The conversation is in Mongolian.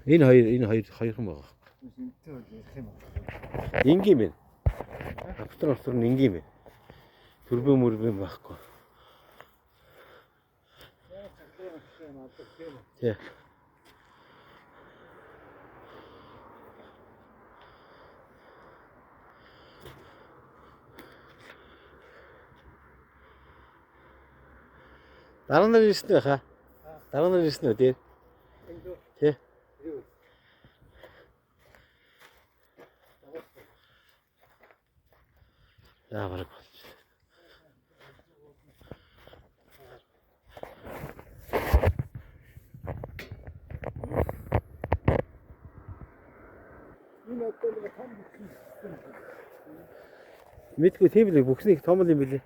Энэ хоёрхан байгаа. Ингийн байна. Автор нь ингийн байна. Төрбөө мөрбөө байхгүй. Тий. Дараа нь ирсэн үү хаа? Дараа нь ирсэн үү дээ? Тий. Яавар. Мэдгүй тийм л бүхнийг том юм билээ.